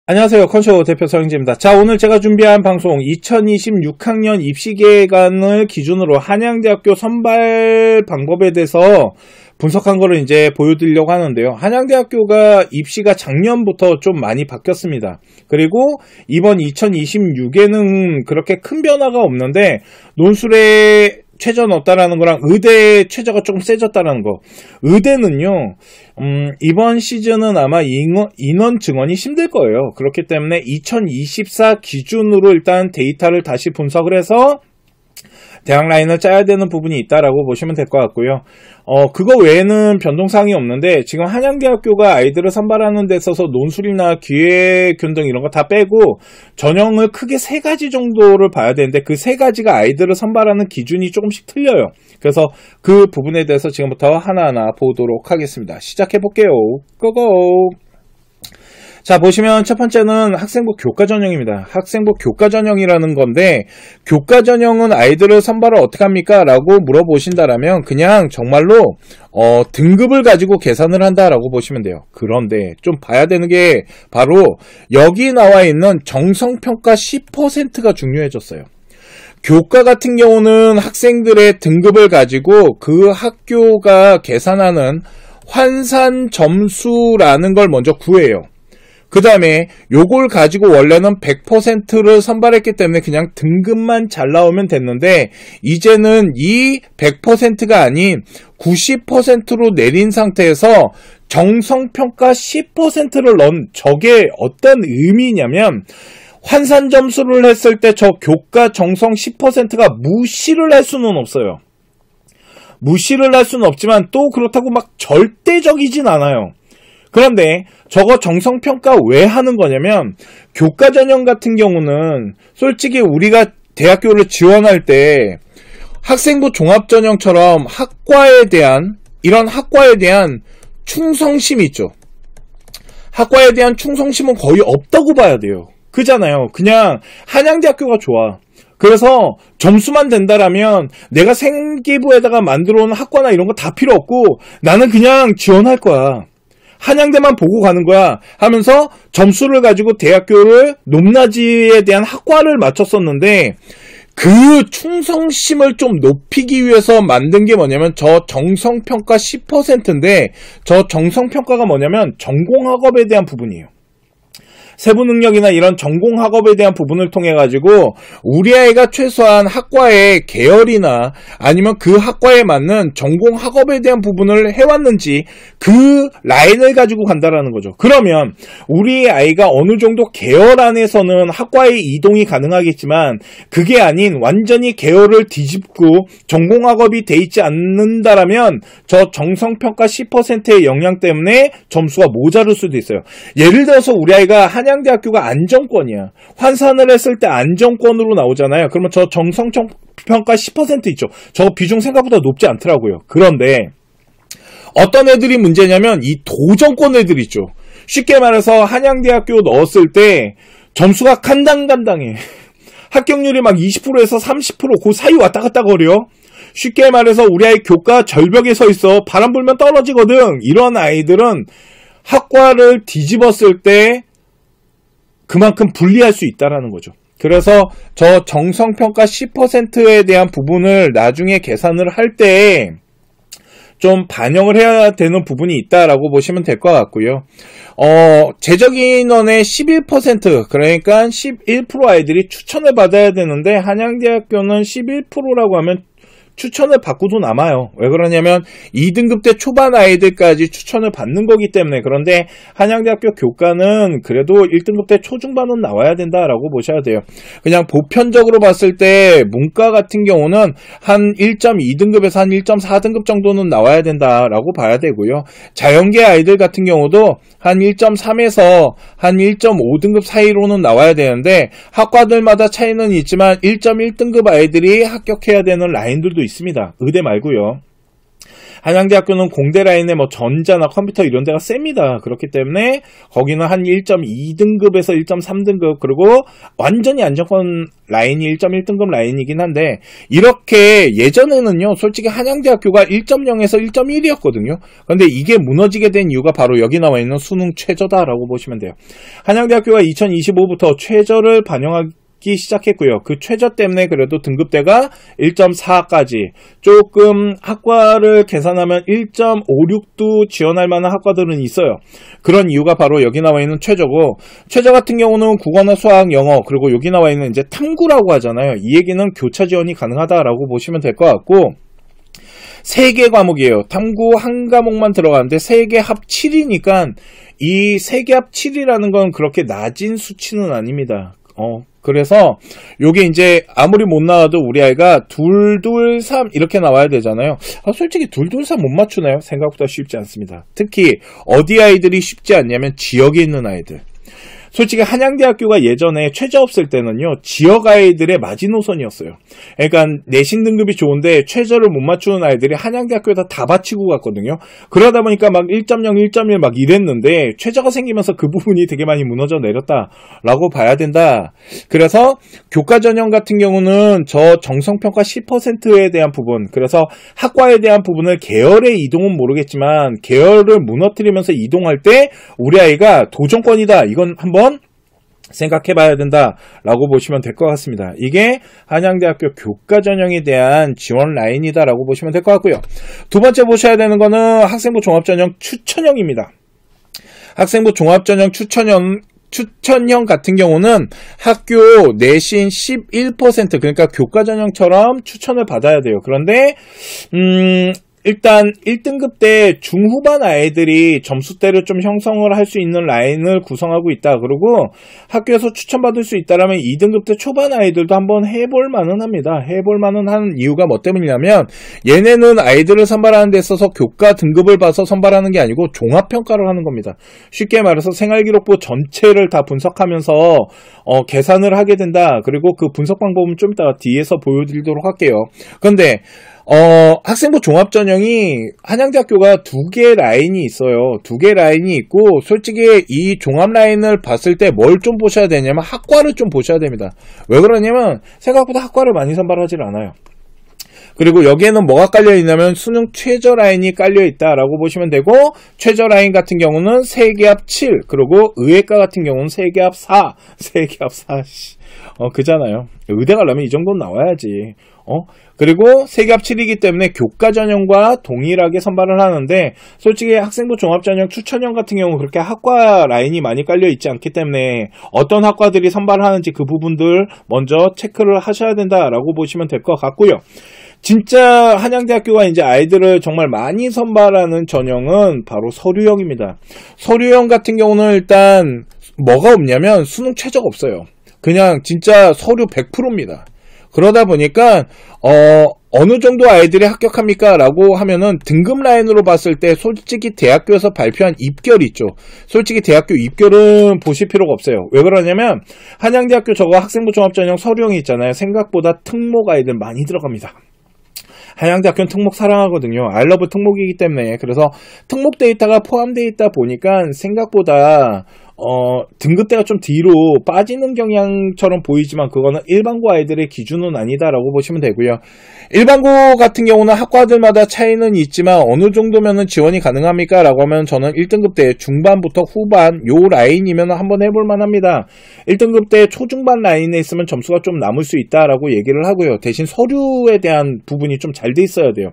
안녕하세요. 컨쇼 대표 서영재입니다. 자, 오늘 제가 준비한 방송 2026학년 입시계획안을 기준으로 한양대학교 선발 방법에 대해서 분석한 거를 이제 보여드리려고 하는데요. 한양대학교가 입시가 작년부터 좀 많이 바뀌었습니다. 그리고 이번 2026에는 그렇게 큰 변화가 없는데 논술에 최저 넣었다라는 거랑 의대 최저가 조금 세졌다라는 거. 의대는요, 이번 시즌은 아마 인원 증원이 힘들 거예요. 그렇기 때문에 2024 기준으로 일단 데이터를 다시 분석을 해서 대학 라인을 짜야 되는 부분이 있다라고 보시면 될 것 같고요. 그거 외에는 변동사항이 없는데 지금 한양대학교가 아이들을 선발하는 데 있어서 논술이나 기획균 등 이런 거 다 빼고 전형을 크게 3가지 정도를 봐야 되는데 그 3가지가 아이들을 선발하는 기준이 조금씩 틀려요. 그래서 그 부분에 대해서 지금부터 하나하나 보도록 하겠습니다. 시작해 볼게요. 고고! 자, 보시면 첫 번째는 학생부 교과 전형입니다. 학생부 교과 전형이라는 건데 교과 전형은 아이들을 선발을 어떻게 합니까? 라고 물어보신다라면 그냥 정말로 등급을 가지고 계산을 한다라고 보시면 돼요. 그런데 좀 봐야 되는 게 바로 여기 나와 있는 정성평가 10%가 중요해졌어요. 교과 같은 경우는 학생들의 등급을 가지고 그 학교가 계산하는 환산 점수라는 걸 먼저 구해요. 그 다음에 요걸 가지고 원래는 100%를 선발했기 때문에 그냥 등급만 잘 나오면 됐는데 이제는 이 100%가 아닌 90%로 내린 상태에서 정성평가 10%를 넣은 저게 어떤 의미냐면 환산 점수를 했을 때 저 교과 정성 10%가 무시를 할 수는 없어요. 무시를 할 수는 없지만 또 그렇다고 막 절대적이진 않아요. 그런데 저거 정성평가 왜 하는 거냐면 교과 전형 같은 경우는 솔직히 우리가 대학교를 지원할 때 학생부 종합전형처럼 이런 학과에 대한 충성심이 있죠. 학과에 대한 충성심은 거의 없다고 봐야 돼요. 그잖아요. 그냥 한양대학교가 좋아. 그래서 점수만 된다라면 내가 생기부에다가 만들어 놓은 학과나 이런 거 다 필요 없고 나는 그냥 지원할 거야. 한양대만 보고 가는 거야 하면서 점수를 가지고 대학교를 높낮이에 대한 학과를 맞췄었는데 그 충성심을 좀 높이기 위해서 만든 게 뭐냐면 저 정성평가 10%인데 저 정성평가가 뭐냐면 전공학업에 대한 부분이에요. 세부 능력이나 이런 전공 학업에 대한 부분을 통해 가지고 우리 아이가 최소한 학과의 계열이나 아니면 그 학과에 맞는 전공 학업에 대한 부분을 해왔는지 그 라인을 가지고 간다라는 거죠. 그러면 우리 아이가 어느 정도 계열 안에서는 학과의 이동이 가능하겠지만 그게 아닌 완전히 계열을 뒤집고 전공 학업이 돼 있지 않는다라면 저 정성평가 10%의 영향 때문에 점수가 모자랄 수도 있어요. 예를 들어서 우리 아이가 한양대학교가 안정권이야. 환산을 했을 때 안정권으로 나오잖아요. 그러면 저 정성평가 10% 있죠. 저 비중 생각보다 높지 않더라고요. 그런데 어떤 애들이 문제냐면 이 도전권 애들 있죠. 쉽게 말해서 한양대학교 넣었을 때 점수가 간당간당해. 합격률이 막 20%에서 30% 그 사이 왔다 갔다 거려. 쉽게 말해서 우리 아이 교과 절벽에 서 있어. 바람 불면 떨어지거든. 이런 아이들은 학과를 뒤집었을 때 그만큼 불리할 수 있다라는 거죠. 그래서 저 정성평가 10%에 대한 부분을 나중에 계산을 할 때 좀 반영을 해야 되는 부분이 있다라고 보시면 될 것 같고요. 재적 인원의 11% 그러니까 11% 아이들이 추천을 받아야 되는데 한양대학교는 11%라고 하면 추천을 받고도 남아요. 왜 그러냐면 2등급 때 초반 아이들까지 추천을 받는 거기 때문에. 그런데 한양대학교 교과는 그래도 1등급 때 초중반은 나와야 된다라고 보셔야 돼요. 그냥 보편적으로 봤을 때 문과 같은 경우는 한 1.2등급에서 한 1.4등급 정도는 나와야 된다라고 봐야 되고요. 자연계 아이들 같은 경우도 한 1.3에서 한 1.5등급 사이로는 나와야 되는데 학과들마다 차이는 있지만 1.1등급 아이들이 합격해야 되는 라인들도 있습니다. 의대 말고요. 한양대학교는 공대 라인에 뭐 전자나 컴퓨터 이런 데가 셉니다. 그렇기 때문에 거기는 한 1.2등급에서 1.3등급, 그리고 완전히 안정권 라인이 1.1등급 라인이긴 한데, 이렇게 예전에는요 솔직히 한양대학교가 1.0에서 1.1이었거든요. 그런데 이게 무너지게 된 이유가 바로 여기 나와 있는 수능 최저다라고 보시면 돼요. 한양대학교가 2025부터 최저를 반영하기 시작했고요. 그 최저 때문에 그래도 등급대가 1.4까지, 조금 학과를 계산하면 1.56도 지원할 만한 학과들은 있어요. 그런 이유가 바로 여기 나와 있는 최저고, 최저 같은 경우는 국어나 수학, 영어, 그리고 여기 나와 있는 이제 탐구라고 하잖아요. 이 얘기는 교차 지원이 가능하다라고 보시면 될 것 같고, 3개 과목이에요. 탐구 한 과목만 들어가는데 3개 합 7이니까 이 3개 합 7이라는 건 그렇게 낮은 수치는 아닙니다. 그래서 요게 이제 아무리 못 나와도 우리 아이가 2, 2, 3 이렇게 나와야 되잖아요. 솔직히 2, 2, 3 못 맞추나요? 생각보다 쉽지 않습니다. 특히 어디 아이들이 쉽지 않냐면 지역에 있는 아이들. 솔직히 한양대학교가 예전에 최저 없을 때는요 지역 아이들의 마지노선이었어요. 그러니까 내신 등급이 좋은데 최저를 못 맞추는 아이들이 한양대학교에다 다 바치고 갔거든요. 그러다 보니까 막 1.0, 1.1 막 이랬는데 최저가 생기면서 그 부분이 되게 많이 무너져 내렸다라고 봐야 된다. 그래서 교과 전형 같은 경우는 저 정성평가 10%에 대한 부분, 그래서 학과에 대한 부분을 계열의 이동은 모르겠지만 계열을 무너뜨리면서 이동할 때 우리 아이가 도전권이다, 이건 한번 생각해 봐야 된다라고 보시면 될 것 같습니다. 이게 한양대학교 교과 전형에 대한 지원 라인이다라고 보시면 될 것 같고요. 두 번째 보셔야 되는 거는 학생부 종합전형 추천형입니다. 학생부 종합전형 추천형 같은 경우는 학교 내신 11%, 그러니까 교과 전형처럼 추천을 받아야 돼요. 그런데 일단 1등급 때 중후반 아이들이 점수대를 좀 형성을 할 수 있는 라인을 구성하고 있다. 그리고 학교에서 추천받을 수 있다라면 2등급 때 초반 아이들도 한번 해볼 만은 합니다. 해볼 만은 하는 이유가 뭐 때문이냐면 얘네는 아이들을 선발하는 데 있어서 교과 등급을 봐서 선발하는 게 아니고 종합평가를 하는 겁니다. 쉽게 말해서 생활기록부 전체를 다 분석하면서 계산을 하게 된다. 그리고 그 분석 방법은 좀 이따 뒤에서 보여드리도록 할게요. 그런데 학생부 종합전형이 한양대학교가 2개 라인이 있어요. 2개 라인이 있고, 솔직히 이 종합 라인을 봤을 때 뭘 좀 보셔야 되냐면 학과를 좀 보셔야 됩니다. 왜 그러냐면 생각보다 학과를 많이 선발하지 않아요. 그리고 여기에는 뭐가 깔려있냐면 수능 최저 라인이 깔려있다라고 보시면 되고, 최저 라인 같은 경우는 3개 합 7, 그리고 의예과 같은 경우는 3개 합 4, 3개 합 4, 그잖아요. 의대 가려면 이 정도는 나와야지. 그리고 3개 합 7이기 때문에 교과 전형과 동일하게 선발을 하는데, 솔직히 학생부 종합전형 추천형 같은 경우는 그렇게 학과 라인이 많이 깔려 있지 않기 때문에 어떤 학과들이 선발하는지 그 부분들 먼저 체크를 하셔야 된다라고 보시면 될 것 같고요. 진짜 한양대학교가 이제 아이들을 정말 많이 선발하는 전형은 바로 서류형입니다. 서류형 같은 경우는 일단 뭐가 없냐면 수능 최저가 없어요. 그냥 진짜 서류 100%입니다. 그러다 보니까 어느 정도 아이들이 합격합니까? 라고 하면은 등급 라인으로 봤을 때 솔직히 대학교에서 발표한 입결 있죠. 솔직히 대학교 입결은 보실 필요가 없어요. 왜 그러냐면 한양대학교 저거 학생부 종합전형 서류형이 있잖아요. 생각보다 특목 아이들 많이 들어갑니다. 한양대학교는 특목 사랑하거든요. 알러브 특목이기 때문에. 그래서 특목 데이터가 포함되어 있다 보니까 생각보다 등급대가 좀 뒤로 빠지는 경향처럼 보이지만 그거는 일반고 아이들의 기준은 아니다라고 보시면 되고요. 일반고 같은 경우는 학과들마다 차이는 있지만 어느 정도면은 지원이 가능합니까? 라고 하면 저는 1등급 때 중반부터 후반 요 라인이면 한번 해볼 만합니다. 1등급 때 초중반 라인에 있으면 점수가 좀 남을 수 있다라고 얘기를 하고요. 대신 서류에 대한 부분이 좀 잘 돼 있어야 돼요.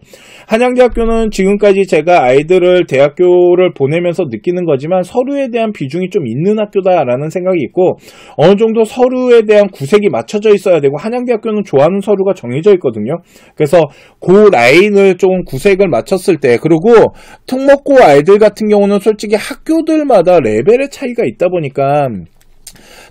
한양대학교는 지금까지 제가 아이들을 대학교를 보내면서 느끼는 거지만 서류에 대한 비중이 좀 있는 학교다라는 생각이 있고, 어느 정도 서류에 대한 구색이 맞춰져 있어야 되고, 한양대학교는 좋아하는 서류가 정해져 있거든요. 그래서 그 라인을 조금 구색을 맞췄을 때, 그리고 특목고 아이들 같은 경우는 솔직히 학교들마다 레벨의 차이가 있다 보니까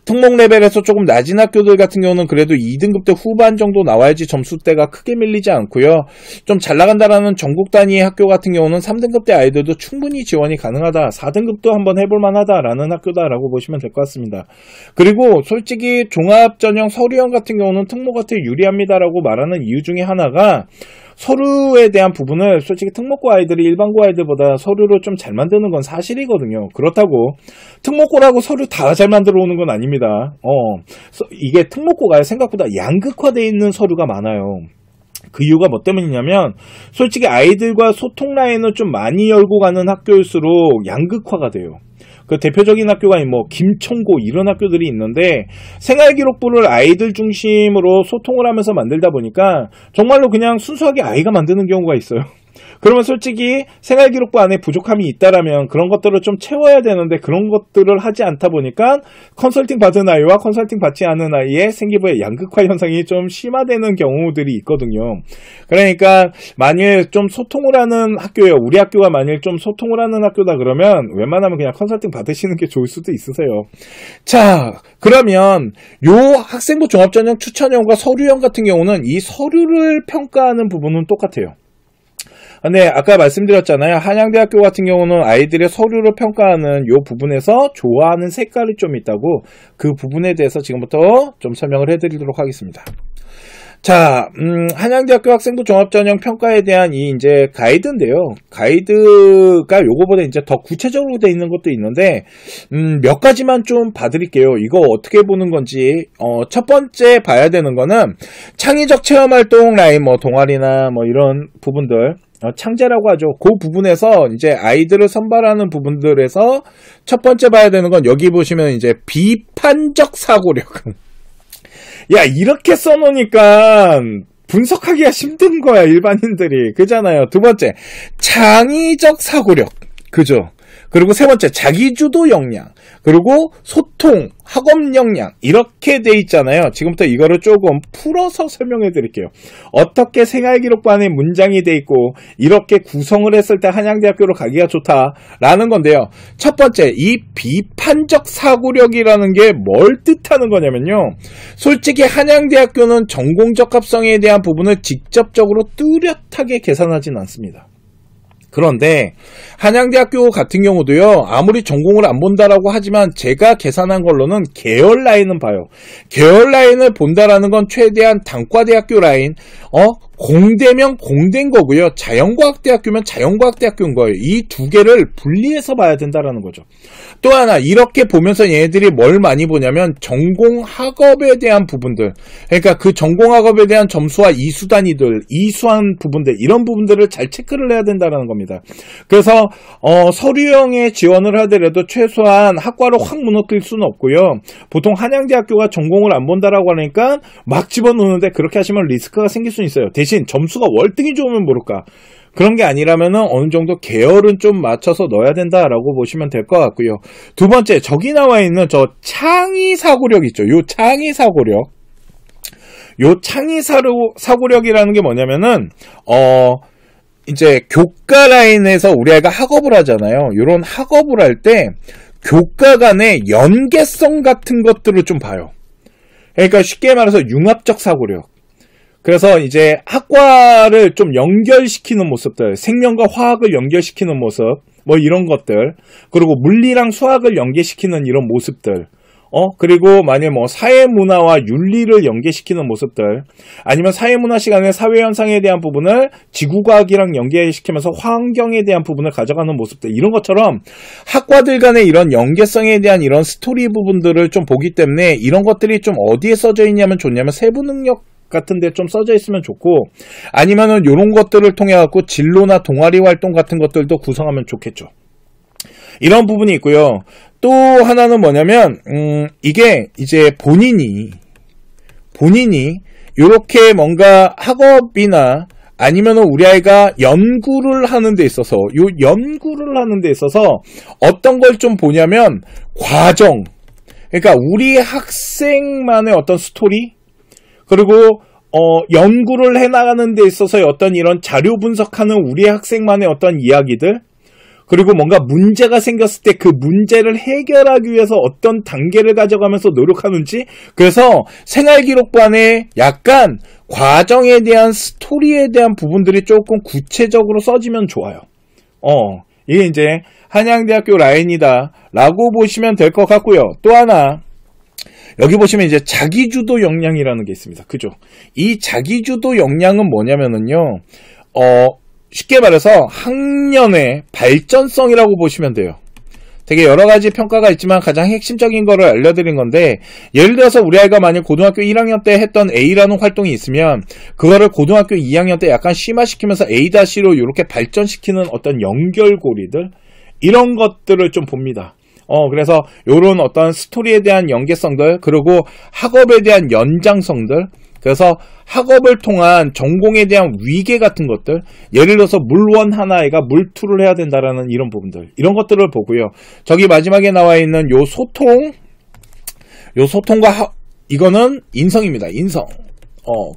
특목 레벨에서 조금 낮은 학교들 같은 경우는 그래도 2등급 때 후반 정도 나와야지 점수대가 크게 밀리지 않고요. 좀 잘 나간다라는 전국 단위의 학교 같은 경우는 3등급 때 아이들도 충분히 지원이 가능하다. 4등급도 한번 해볼 만하다라는 학교다라고 보시면 될 것 같습니다. 그리고 솔직히 종합전형 서류형 같은 경우는 특목한테 유리합니다라고 말하는 이유 중에 하나가, 서류에 대한 부분을 솔직히 특목고 아이들이 일반고 아이들보다 서류를 좀 잘 만드는 건 사실이거든요. 그렇다고 특목고라고 서류 다 잘 만들어 오는 건 아닙니다. 이게 특목고가 생각보다 양극화되어 있는 서류가 많아요. 그 이유가 뭐 때문이냐면 솔직히 아이들과 소통 라인을 좀 많이 열고 가는 학교일수록 양극화가 돼요. 그 대표적인 학교가 뭐 김천고 이런 학교들이 있는데 생활기록부를 아이들 중심으로 소통을 하면서 만들다 보니까 정말로 그냥 순수하게 아이가 만드는 경우가 있어요. 그러면 솔직히 생활기록부 안에 부족함이 있다라면 그런 것들을 좀 채워야 되는데 그런 것들을 하지 않다 보니까 컨설팅 받은 아이와 컨설팅 받지 않은 아이의 생기부의 양극화 현상이 좀 심화되는 경우들이 있거든요. 그러니까 만일 좀 소통을 하는 학교예요. 우리 학교가 만일 좀 소통을 하는 학교다 그러면 웬만하면 그냥 컨설팅 받으시는 게 좋을 수도 있으세요. 자, 그러면 요 학생부 종합전형 추천형과 서류형 같은 경우는 이 서류를 평가하는 부분은 똑같아요. 네, 아까 말씀드렸잖아요. 한양대학교 같은 경우는 아이들의 서류를 평가하는 요 부분에서 좋아하는 색깔이 좀 있다고 그 부분에 대해서 지금부터 좀 설명을 해드리도록 하겠습니다. 자, 한양대학교 학생부 종합전형 평가에 대한 이 이제 가이드인데요. 가이드가 요거보다 이제 더 구체적으로 돼 있는 것도 있는데, 몇 가지만 좀 봐드릴게요. 이거 어떻게 보는 건지, 첫 번째 봐야 되는 거는 창의적 체험활동 라인, 뭐 동아리나 뭐 이런 부분들, 창제라고 하죠. 그 부분에서 이제 아이들을 선발하는 부분들에서 첫 번째 봐야 되는 건 여기 보시면 이제 비판적 사고력. 야, 이렇게 써놓으니까 분석하기가 힘든 거야, 일반인들이. 그잖아요. 두 번째, 창의적 사고력. 그죠? 그리고 세 번째, 자기주도 역량. 그리고 소통, 학업 역량. 이렇게 돼 있잖아요. 지금부터 이거를 조금 풀어서 설명해 드릴게요. 어떻게 생활기록부 안에 문장이 돼 있고 이렇게 구성을 했을 때 한양대학교로 가기가 좋다라는 건데요. 첫 번째, 이 비판적 사고력이라는 게 뭘 뜻하는 거냐면요. 솔직히 한양대학교는 전공적 합성에 대한 부분을 직접적으로 뚜렷하게 계산하진 않습니다. 그런데 한양대학교 같은 경우도요, 아무리 전공을 안 본다라고 하지만 제가 계산한 걸로는 계열 라인은 봐요. 계열 라인을 본다라는 건 최대한 단과대학교 라인, 공대면 공대인 거고요. 자연과학대학교면 자연과학대학교인 거예요. 이 두 개를 분리해서 봐야 된다라는 거죠. 또 하나, 이렇게 보면서 얘네들이 뭘 많이 보냐면 전공 학업에 대한 부분들, 그러니까 그 전공 학업에 대한 점수와 이수 단위들, 이수한 부분들, 이런 부분들을 잘 체크를 해야 된다는 겁니다. 그래서 서류형에 지원을 하더라도 최소한 학과로 확 무너뜨릴 수는 없고요. 보통 한양대학교가 전공을 안 본다라고 하니까 막 집어넣는데 그렇게 하시면 리스크가 생길 수 있어요. 대신 점수가 월등히 좋으면 모를까. 그런 게 아니라면은 어느 정도 계열은 좀 맞춰서 넣어야 된다라고 보시면 될 것 같고요. 두 번째, 저기 나와 있는 저 창의 사고력 있죠. 요 창의 사고력. 요 창의 사고력이라는 게 뭐냐면은 이제 교과 라인에서 우리 아이가 학업을 하잖아요. 요런 학업을 할 때 교과 간의 연계성 같은 것들을 좀 봐요. 그러니까 쉽게 말해서 융합적 사고력. 그래서 이제 학과를 좀 연결시키는 모습들, 생명과 화학을 연결시키는 모습, 뭐 이런 것들, 그리고 물리랑 수학을 연계시키는 이런 모습들, 그리고 만약 뭐 사회문화와 윤리를 연계시키는 모습들, 아니면 사회문화 시간에 사회현상에 대한 부분을 지구과학이랑 연계시키면서 환경에 대한 부분을 가져가는 모습들, 이런 것처럼 학과들 간의 이런 연계성에 대한 이런 스토리 부분들을 좀 보기 때문에 이런 것들이 좀 어디에 써져 있냐면 좋냐면 세부 능력 같은 데 좀 써져 있으면 좋고, 아니면은 요런 것들을 통해 갖고 진로나 동아리 활동 같은 것들도 구성하면 좋겠죠. 이런 부분이 있고요. 또 하나는 뭐냐면 이게 이제 본인이 요렇게 뭔가 학업이나 아니면은 우리 아이가 연구를 하는 데 있어서 어떤 걸 좀 보냐면 과정, 그러니까 우리 학생만의 어떤 스토리, 그리고 연구를 해나가는 데 있어서의 어떤 이런 자료 분석하는 우리 학생만의 어떤 이야기들, 그리고 뭔가 문제가 생겼을 때 그 문제를 해결하기 위해서 어떤 단계를 가져가면서 노력하는지, 그래서 생활기록부 안에 약간 과정에 대한 스토리에 대한 부분들이 조금 구체적으로 써지면 좋아요. 이게 이제 한양대학교 라인이다 라고 보시면 될 것 같고요. 또 하나, 여기 보시면 이제 자기주도 역량이라는 게 있습니다. 그죠? 이 자기주도 역량은 뭐냐면은요, 쉽게 말해서 학년의 발전성이라고 보시면 돼요. 되게 여러 가지 평가가 있지만 가장 핵심적인 거를 알려드린 건데, 예를 들어서 우리 아이가 만약 고등학교 1학년 때 했던 A라는 활동이 있으면 그거를 고등학교 2학년 때 약간 심화시키면서 A-로 이렇게 발전시키는 어떤 연결고리들, 이런 것들을 좀 봅니다. 그래서 요런 어떤 스토리에 대한 연계성들, 그리고 학업에 대한 연장성들, 그래서 학업을 통한 전공에 대한 위계 같은 것들, 예를 들어서 물1 하나이가 물2를 해야 된다라는 이런 부분들, 이런 것들을 보고요. 저기 마지막에 나와 있는 요 소통과 이거는 인성입니다. 인성.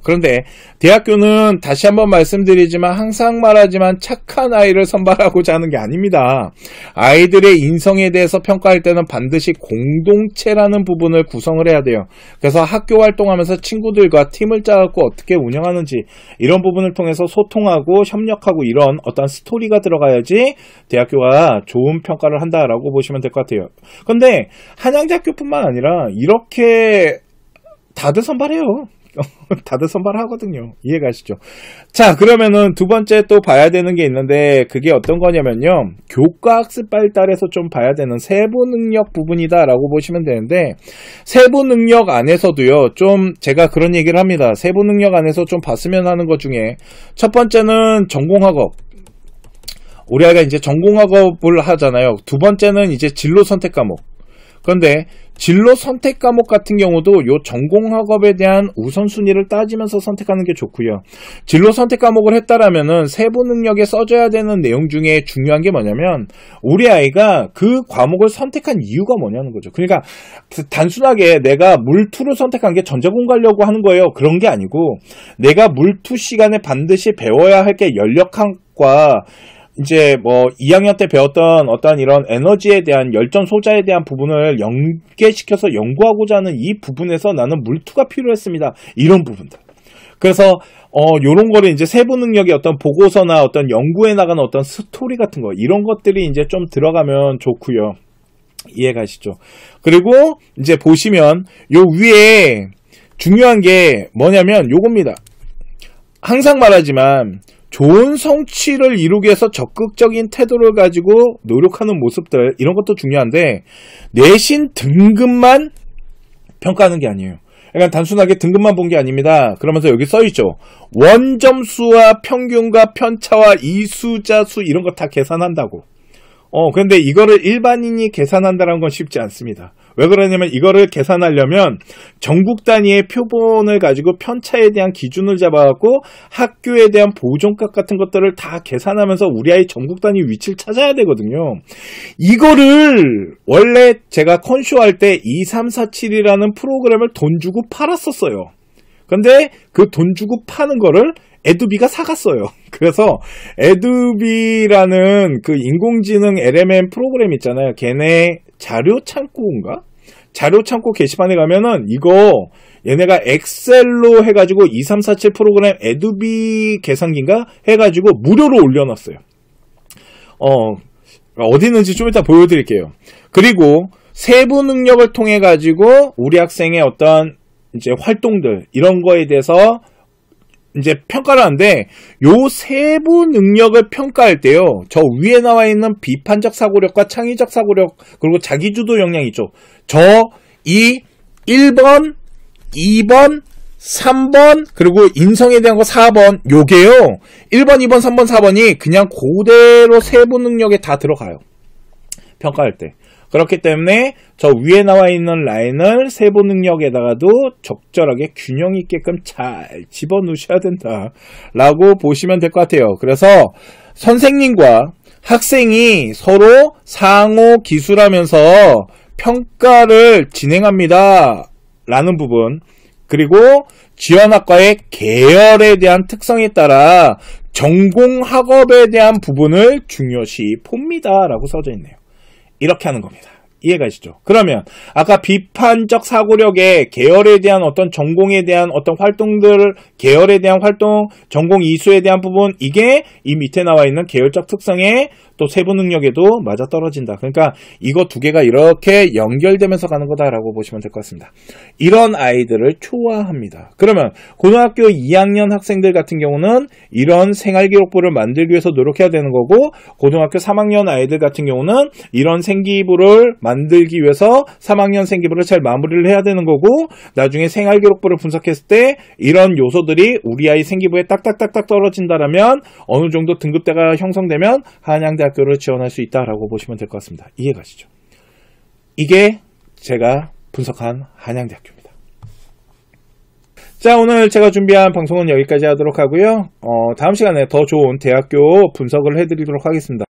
그런데 대학교는 다시 한번 말씀드리지만 항상 말하지만 착한 아이를 선발하고자 하는 게 아닙니다. 아이들의 인성에 대해서 평가할 때는 반드시 공동체라는 부분을 구성을 해야 돼요. 그래서 학교 활동하면서 친구들과 팀을 짜갖고 어떻게 운영하는지, 이런 부분을 통해서 소통하고 협력하고 이런 어떤 스토리가 들어가야지 대학교가 좋은 평가를 한다라고 보시면 될 것 같아요. 근데 한양대학교뿐만 아니라 이렇게 다들 선발해요. 다들 선발하거든요. 이해가시죠? 자, 그러면은 두 번째 또 봐야 되는 게 있는데, 그게 어떤 거냐면요, 교과학습 발달에서 좀 봐야 되는 세부 능력 부분이다 라고 보시면 되는데, 세부 능력 안에서도요, 좀 제가 그런 얘기를 합니다. 세부 능력 안에서 좀 봤으면 하는 것 중에 첫 번째는 전공학업. 우리 아이가 이제 전공학업을 하잖아요. 두 번째는 이제 진로 선택 과목. 그런데 진로 선택 과목 같은 경우도 요 전공학업에 대한 우선순위를 따지면서 선택하는 게 좋고요. 진로 선택 과목을 했다라면은 세부 능력에 써줘야 되는 내용 중에 중요한 게 뭐냐면, 우리 아이가 그 과목을 선택한 이유가 뭐냐는 거죠. 그러니까 단순하게 내가 물2를 선택한 게 전자공 가려고 하는 거예요. 그런 게 아니고, 내가 물2 시간에 반드시 배워야 할 게 연력학과, 이제 뭐 2학년 때 배웠던 어떤 이런 에너지에 대한 열전 소자에 대한 부분을 연계시켜서 연구하고자 하는 이 부분에서 나는 물2가 필요했습니다. 이런 부분들. 그래서 요런 거를 이제 세부 능력의 어떤 보고서나 어떤 연구에 나가는 어떤 스토리 같은 거, 이런 것들이 이제 좀 들어가면 좋고요. 이해가시죠? 그리고 이제 보시면 요 위에 중요한 게 뭐냐면 요겁니다. 항상 말하지만 좋은 성취를 이루기 위해서 적극적인 태도를 가지고 노력하는 모습들, 이런 것도 중요한데, 내신 등급만 평가하는 게 아니에요. 그러니까 단순하게 등급만 본 게 아닙니다. 그러면서 여기 써있죠. 원점수와 평균과 편차와 이수자수, 이런 거 다 계산한다고. 근데 이거를 일반인이 계산한다는 건 쉽지 않습니다. 왜 그러냐면, 이거를 계산하려면 전국 단위의 표본을 가지고 편차에 대한 기준을 잡아갖고 학교에 대한 보존값 같은 것들을 다 계산하면서 우리 아이 전국 단위 위치를 찾아야 되거든요. 이거를 원래 제가 컨쇼 할 때 2347이라는 프로그램을 돈 주고 팔았었어요. 근데 그 돈 주고 파는 거를 에두비가 사갔어요. 그래서 에두비라는 그 인공지능 LMM 프로그램 있잖아요. 걔네 자료 창고인가? 자료 창고 게시판에 가면은 이거 얘네가 엑셀로 해가지고 2347 프로그램 에두비 계산기인가? 해가지고 무료로 올려놨어요. 어디 있는지 좀 이따 보여드릴게요. 그리고 세부 능력을 통해 가지고 우리 학생의 어떤 이제 활동들, 이런 거에 대해서 이제 평가를 하는데, 요 세부 능력을 평가할 때요, 저 위에 나와 있는 비판적 사고력과 창의적 사고력, 그리고 자기주도 역량이 있죠. 이 1번, 2번, 3번, 그리고 인성에 대한 거 4번, 요게요, 1번, 2번, 3번, 4번이 그냥 그대로 세부 능력에 다 들어가요. 평가할 때. 그렇기 때문에 저 위에 나와 있는 라인을 세부 능력에다가도 적절하게 균형 있게끔 잘 집어넣으셔야 된다라고 보시면 될 것 같아요. 그래서 선생님과 학생이 서로 상호 기술하면서 평가를 진행합니다 라는 부분, 그리고 지원학과의 계열에 대한 특성에 따라 전공 학업에 대한 부분을 중요시 봅니다 라고 써져 있네요. 이렇게 하는 겁니다. 이해가시죠? 그러면 아까 비판적 사고력의 계열에 대한 어떤 전공에 대한 어떤 활동들, 계열에 대한 활동, 전공 이수에 대한 부분, 이게 이 밑에 나와 있는 계열적 특성의 또 세부 능력에도 맞아 떨어진다. 그러니까 이거 두 개가 이렇게 연결되면서 가는 거다라고 보시면 될 것 같습니다. 이런 아이들을 좋아합니다. 그러면 고등학교 2학년 학생들 같은 경우는 이런 생활기록부를 만들기 위해서 노력해야 되는 거고, 고등학교 3학년 아이들 같은 경우는 이런 생기부를 만들기 위해서 3학년 생기부를 잘 마무리를 해야 되는 거고, 나중에 생활기록부를 분석했을 때 이런 요소들이 우리 아이 생기부에 딱딱딱딱 떨어진다라면 어느 정도 등급대가 형성되면 한양대학교를 지원할 수 있다라고 보시면 될 것 같습니다. 이해가시죠? 이게 제가 분석한 한양대학교입니다. 자, 오늘 제가 준비한 방송은 여기까지 하도록 하고요. 다음 시간에 더 좋은 대학교 분석을 해드리도록 하겠습니다.